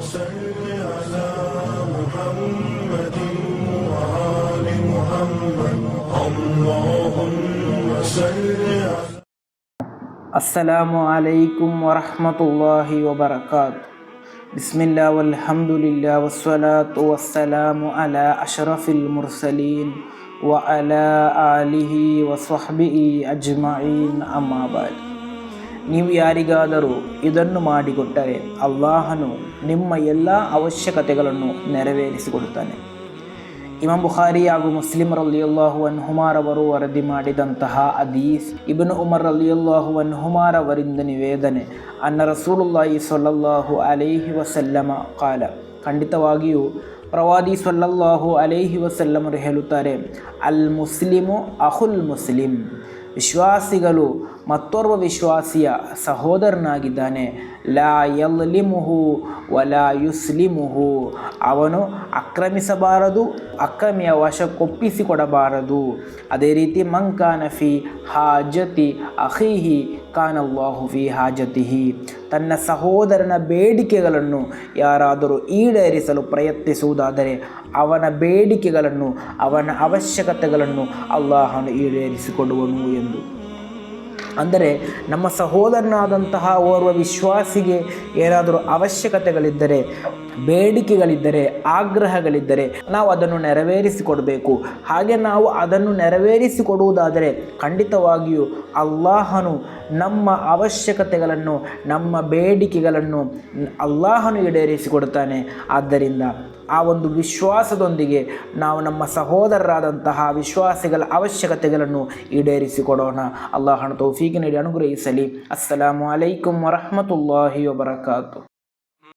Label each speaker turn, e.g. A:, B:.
A: صل على محمد وآل محمد اللهم صل على
B: السلام عليكم ورحمة الله وبركاته. بسم الله والحمد لله والصلاة والسلام على أشرف المرسلين وعلى آله وصحبه أجمعين أما بعد. ನೀವು ಯಾರಿಗಾದರೂ ಇದನ್ನು ಮಾಡಿಕೊಟ್ಟರೆ ಅಲ್ಲಾಹನು ನಿಮ್ಮ ಎಲ್ಲ ಅವಶ್ಯಕತೆಗಳನ್ನು ನೆರವೇರಿಸಿಕೊಡುತ್ತಾನೆ. ಇಮಾಮ್ ಬುಖಾರಿ ಹಾಗೂ ಮುಸ್ಲಿಮ್ ರಲಿಯಲ್ಲಾಹು ಅನ್ಹುಮಾರವರು ವರದಿ ಮಾಡಿದಂತಹ ಹದೀಸ್, ಇಬ್ನು ಉಮರ್ ರಲಿಯಲ್ಲಾಹು ಅನ್ಹುಮಾರವರಿಂದ ನಿವೇದನೆ, ಅನ್ನ ರಸೂಲುಲ್ಲಾಹಿ ಸ್ವಲ್ಲಲ್ಲಾಹು ಅಲೈಹಿ ವಸಲ್ಲಮ ಕಾಲ, ಖಂಡಿತವಾಗಿಯೂ ಪ್ರವಾದಿ ಸ್ವಲ್ಲಲ್ಲಾಹು ಅಲೈಹಿ ವಸಲ್ಲಮರು ಹೇಳುತ್ತಾರೆ, ಅಲ್ ಮುಸ್ಲಿಮು ಅಹುಲ್ ಮುಸ್ಲಿಂ, ವಿಶ್ವಾಸಿಗಳು ಮತ್ತೋರ್ವ ವಿಶ್ವಾಸಿಯ ಸಹೋದರನಾಗಿದ್ದಾನೆ. ಲಾ ಯಲ್ಲಿಮುಹು ವಲಾ ಯುಸ್ಲಿಮುಹು, ಅವನು ಆಕ್ರಮಿಸಬಾರದು, ಅಕ್ರಮಿಯ ವಶಕ್ಕೊಪ್ಪಿಸಿಕೊಡಬಾರದು. ಅದೇ ರೀತಿ ಮಂಕಾನ ಫಿ ಹಾಜತಿ ಅಖೀಹಿ ಕಾನಲ್ಲಾಹು ಫಿ ಹಾಜತಿಹಿ, ತನ್ನ ಸಹೋದರನ ಬೇಡಿಕೆಗಳನ್ನು ಯಾರಾದರೂ ಈಡೇರಿಸಲು ಪ್ರಯತ್ನಿಸುವುದಾದರೆ ಅವನ ಬೇಡಿಕೆಗಳನ್ನು, ಅವನ ಅವಶ್ಯಕತೆಗಳನ್ನು ಅಲ್ಲಾಹನು ಈಡೇರಿಸಿಕೊಡುವನು ಎಂದು. ಅಂದರೆ ನಮ್ಮ ಸಹೋದರನಾದಂತಹ ಓರ್ವ ವಿಶ್ವಾಸಿಗೆ ಏನಾದರೂ ಅವಶ್ಯಕತೆಗಳಿದ್ದರೆ, ಬೇಡಿಕೆಗಳಿದ್ದರೆ, ಆಗ್ರಹಗಳಿದ್ದರೆ ನಾವು ಅದನ್ನು ನೆರವೇರಿಸಿಕೊಡಬೇಕು. ಹಾಗೆ ನಾವು ಅದನ್ನು ನೆರವೇರಿಸಿಕೊಡುವುದಾದರೆ ಖಂಡಿತವಾಗಿಯೂ ಅಲ್ಲಾಹನು ನಮ್ಮ ಅವಶ್ಯಕತೆಗಳನ್ನು, ನಮ್ಮ ಬೇಡಿಕೆಗಳನ್ನು ಅಲ್ಲಾಹನು ಈಡೇರಿಸಿಕೊಡುತ್ತಾನೆ. ಆದ್ದರಿಂದ ಆ ಒಂದು ವಿಶ್ವಾಸದೊಂದಿಗೆ ನಾವು ನಮ್ಮ ಸಹೋದರರಾದಂತಹ ವಿಶ್ವಾಸಿಗಳ ಅವಶ್ಯಕತೆಗಳನ್ನು ಈಡೇರಿಸಿಕೊಡೋಣ. ಅಲ್ಲಾಹನ ತೌಫೀಕ್ ನೀಡಿ ಅನುಗ್ರಹಿಸಲಿ. ಅಸ್ಸಲಾಮು ಅಲೈಕುಂ ವರಹಮತುಲ್ಲಾಹಿ ವಬರಕಾತು.